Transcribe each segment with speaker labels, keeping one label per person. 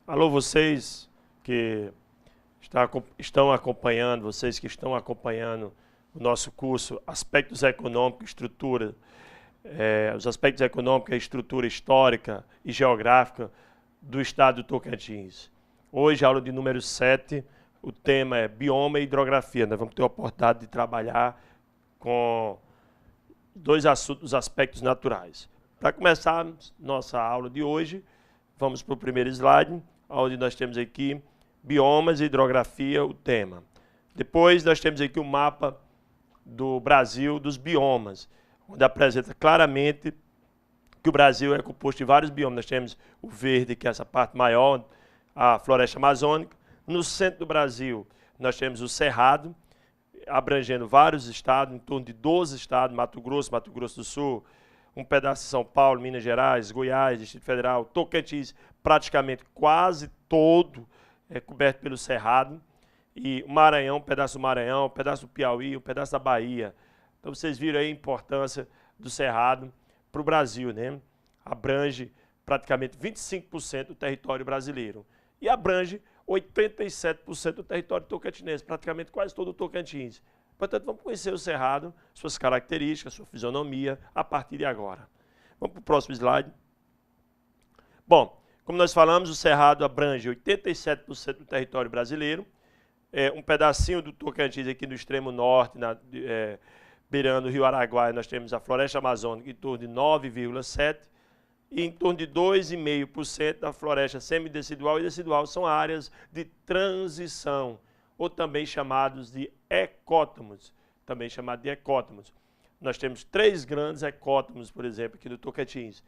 Speaker 1: Alô, vocês que estão acompanhando, vocês que estão acompanhando o nosso curso Aspectos Econômicos, Estrutura, os aspectos econômicos, a estrutura histórica e geográfica do estado do Tocantins. Hoje, aula de número 7, o tema é bioma e hidrografia. Nós vamos ter a oportunidade de trabalhar com dois assuntos, os aspectos naturais. Para começar nossa aula de hoje, vamos para o primeiro slide, onde nós temos aqui biomas e hidrografia, o tema. Depois nós temos aqui o mapa do Brasil dos biomas, onde apresenta claramente que o Brasil é composto de vários biomas. Nós temos o verde, que é essa parte maior, a floresta amazônica. No centro do Brasil, nós temos o Cerrado, abrangendo vários estados, em torno de 12 estados, Mato Grosso do Sul, um pedaço de São Paulo, Minas Gerais, Goiás, Distrito Federal, Tocantins, praticamente quase todo é coberto pelo Cerrado, e o Maranhão, um pedaço do Maranhão, um pedaço do Piauí, um pedaço da Bahia. Então vocês viram aí a importância do Cerrado para o Brasil, né? Abrange praticamente 25% do território brasileiro e abrange 87% do território tocantinense, praticamente quase todo o Tocantins. Portanto, vamos conhecer o Cerrado, suas características, sua fisionomia, a partir de agora. Vamos para o próximo slide. Bom, como nós falamos, o Cerrado abrange 87% do território brasileiro, um pedacinho do Tocantins aqui no extremo norte, beirando o Rio Araguaia, nós temos a floresta amazônica em torno de 9,7%, e em torno de 2,5% da floresta semidecidual e decidual são áreas de transição, ou também chamados de ecótomos, Nós temos 3 grandes ecótomos, por exemplo, aqui no Tocantins.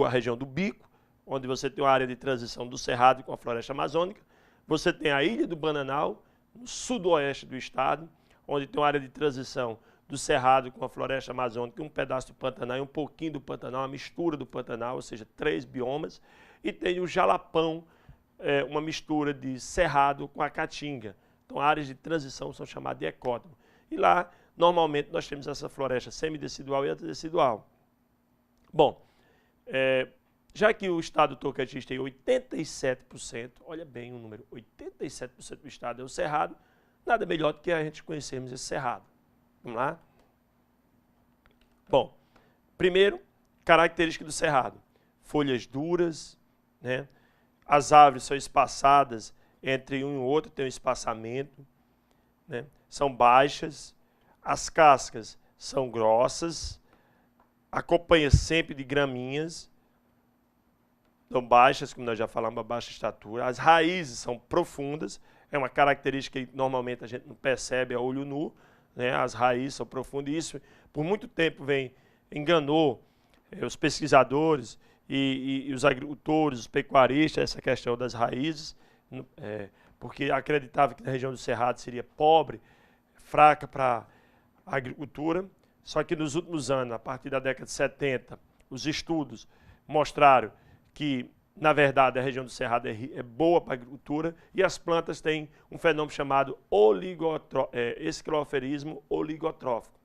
Speaker 1: A região do Bico, onde você tem uma área de transição do Cerrado com a floresta amazônica. Você tem a Ilha do Bananal, no sudoeste do estado, onde tem uma área de transição do Cerrado com a floresta amazônica, um pedaço do Pantanal e um pouquinho do Pantanal, uma mistura do Pantanal, ou seja, 3 biomas. E tem o Jalapão, uma mistura de Cerrado com a Caatinga. Então, áreas de transição são chamadas de ecótomo. E lá, normalmente, nós temos essa floresta semidecidual e antidecidual. Bom, já que o estado do Tocantins tem 87%, olha bem o número, 87% do estado é o Cerrado, nada melhor do que a gente conhecermos esse Cerrado. Vamos lá? Bom, primeiro, característica do Cerrado. Folhas duras, né? As árvores são espaçadas entre um e outro, tem um espaçamento, né? São baixas, as cascas são grossas, acompanha sempre de graminhas, são baixas, como nós já falamos, a baixa estatura. As raízes são profundas, é uma característica que normalmente a gente não percebe a olho nu, né? As raízes são profundas, e isso por muito tempo enganou os pesquisadores e os agricultores, os pecuaristas, essa questão das raízes, porque acreditava que na região do Cerrado seria pobre, fraca para a agricultura. Só que nos últimos anos, a partir da década de 70, os estudos mostraram que, na verdade, a região do Cerrado é boa para a agricultura e as plantas têm um fenômeno chamado esquiloferismo oligotrófico.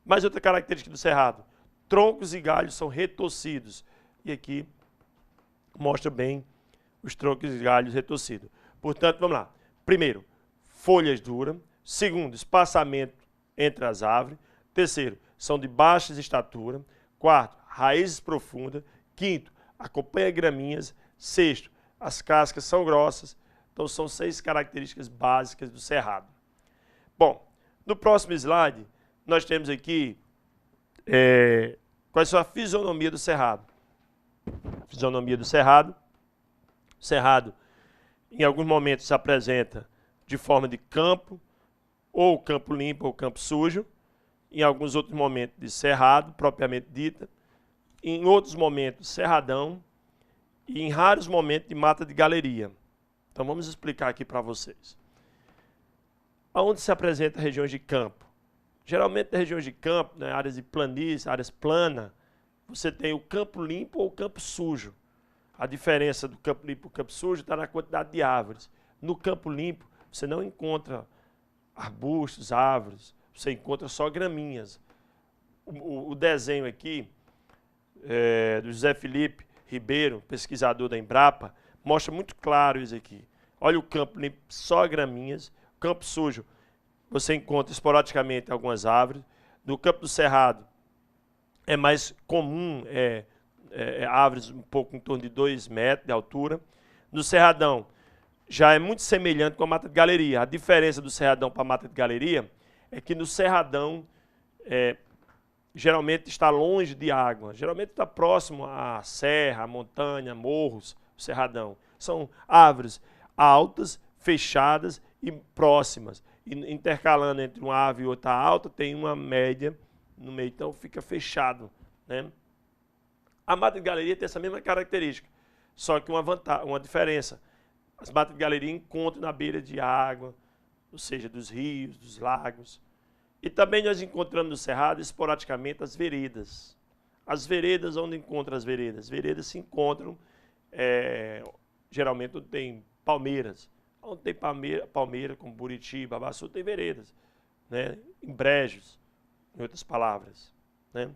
Speaker 1: Mas outra característica do Cerrado, troncos e galhos são retorcidos. E aqui mostra bem os troncos e galhos retorcidos. Portanto, vamos lá. Primeiro, folhas duras. Segundo, espaçamento entre as árvores. Terceiro, são de baixa estatura. Quarto, raízes profundas. Quinto, acompanha graminhas. Sexto, as cascas são grossas. Então, são 6 características básicas do Cerrado. Bom, no próximo slide, nós temos aqui qual é a fisionomia do Cerrado. A fisionomia do Cerrado. O Cerrado, em alguns momentos, se apresenta de forma de campo, ou campo limpo ou campo sujo. Em alguns outros momentos, de cerrado, propriamente dita. Em outros momentos, cerradão. E em raros momentos, de mata de galeria. Então, vamos explicar aqui para vocês. Aonde se apresenta regiões de campo? Geralmente, nas regiões de campo, né, áreas de planície, áreas planas, você tem o campo limpo ou o campo sujo. A diferença do campo limpo e o campo sujo está na quantidade de árvores. No campo limpo, você não encontra arbustos, árvores, você encontra só graminhas. O desenho aqui do José Felipe Ribeiro, pesquisador da Embrapa, mostra muito claro isso aqui. Olha o campo limpo, só graminhas. O campo sujo, você encontra esporadicamente algumas árvores. No campo do cerrado, é mais comum árvores um pouco em torno de 2 metros de altura. No cerradão, já é muito semelhante com a mata de galeria. A diferença do cerradão para a mata de galeria é que no cerradão, geralmente está longe de água. Geralmente está próximo à serra, à montanha, morros, o cerradão. São árvores altas, fechadas e próximas. E intercalando entre uma árvore e outra alta, tem uma média no meio, então fica fechado, né? A mata de galeria tem essa mesma característica, só que uma diferença. As matas de galeria encontram na beira de água, ou seja, dos rios, dos lagos. E também nós encontramos no cerrado, esporadicamente, as veredas. As veredas, onde encontram as veredas? As veredas se encontram, geralmente, onde tem palmeiras. Onde tem palmeira, como Buriti, Babaçu, tem veredas, né? Em brejos, em outras palavras, né?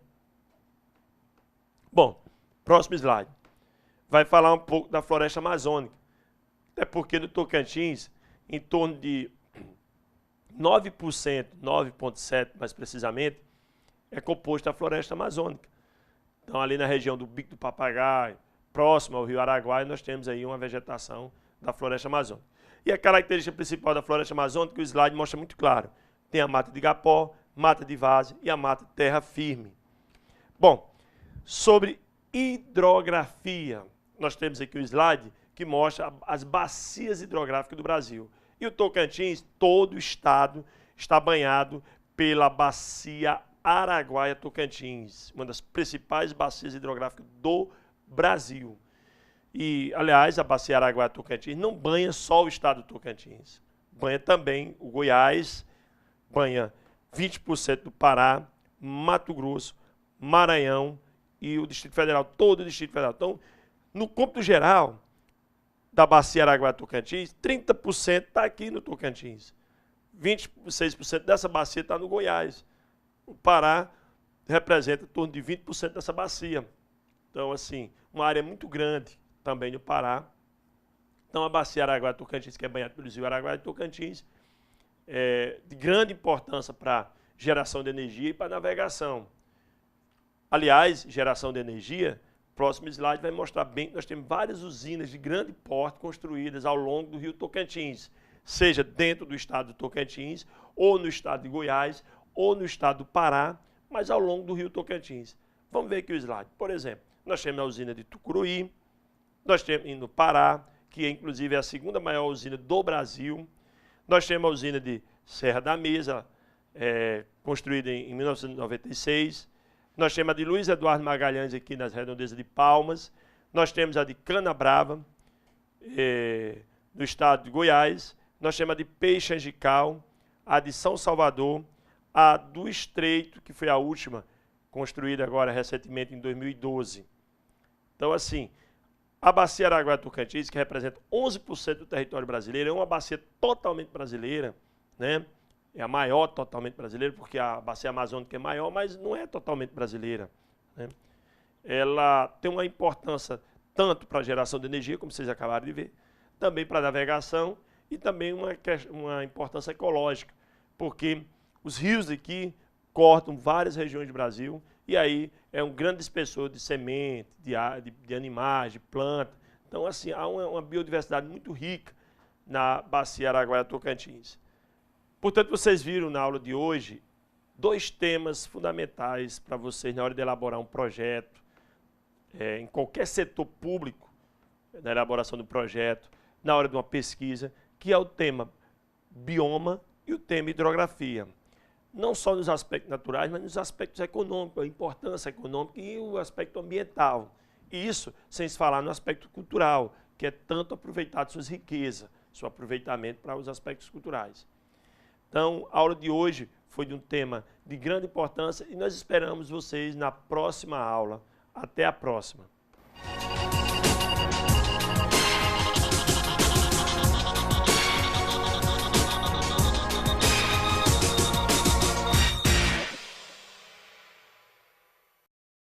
Speaker 1: Bom, próximo slide. Vai falar um pouco da floresta amazônica. Até porque no Tocantins, em torno de 9%, 9,7% mais precisamente, é composto da floresta amazônica. Então, ali na região do Bico do Papagaio, próximo ao rio Araguaia, nós temos aí uma vegetação da floresta amazônica. E a característica principal da floresta amazônica, que o slide mostra muito claro, tem a mata de igapó, mata de várzea e a mata de terra firme. Bom, sobre hidrografia, nós temos aqui um slide que mostra as bacias hidrográficas do Brasil. E o Tocantins, todo o estado, está banhado pela bacia Araguaia-Tocantins, uma das principais bacias hidrográficas do Brasil. E, aliás, a bacia Araguaia-Tocantins não banha só o estado do Tocantins, banha também o Goiás, banha 20% do Pará, Mato Grosso, Maranhão e o Distrito Federal, todo o Distrito Federal. Então, no cômputo geral da bacia Araguaia-Tocantins, 30% está aqui no Tocantins. 26% dessa bacia está no Goiás. O Pará representa em torno de 20% dessa bacia. Então, assim, uma área muito grande também no Pará. Então, a bacia Araguaia-Tocantins, que é banhada pelo rio Araguaia-Tocantins, é de grande importância para geração de energia e para navegação. Aliás, geração de energia, o próximo slide vai mostrar bem que nós temos várias usinas de grande porte construídas ao longo do rio Tocantins, seja dentro do estado do Tocantins, ou no estado de Goiás, ou no estado do Pará, mas ao longo do rio Tocantins. Vamos ver aqui o slide. Por exemplo, nós temos a usina de Tucuruí, nós temos no Pará, que inclusive é a segunda maior usina do Brasil. Nós temos a usina de Serra da Mesa, construída em 1996. Nós temos a de Luiz Eduardo Magalhães aqui nas redondezas de Palmas. Nós temos a de Canabrava, no estado de Goiás. Nós temos a de Peixe Angical, a de São Salvador, a do Estreito, que foi a última, construída agora recentemente em 2012. Então, assim, a bacia Araguaia-Tocantins, que representa 11% do território brasileiro, é uma bacia totalmente brasileira, né? É a maior totalmente brasileira, porque a bacia amazônica é maior, mas não é totalmente brasileira, né? Ela tem uma importância tanto para a geração de energia, como vocês acabaram de ver, também para a navegação e também uma importância ecológica, porque os rios aqui cortam várias regiões do Brasil e aí é um grande dispersor de semente, de animais, de plantas. Então, assim, há uma biodiversidade muito rica na bacia Araguaia-Tocantins. Portanto, vocês viram na aula de hoje 2 temas fundamentais para vocês na hora de elaborar um projeto, em qualquer setor público, na elaboração do projeto, na hora de uma pesquisa, que é o tema bioma e o tema hidrografia. Não só nos aspectos naturais, mas nos aspectos econômicos, a importância econômica e o aspecto ambiental. E isso sem se falar no aspecto cultural, que é tanto aproveitar de suas riquezas, seu aproveitamento para os aspectos culturais. Então, a aula de hoje foi de um tema de grande importância e nós esperamos vocês na próxima aula. Até a próxima.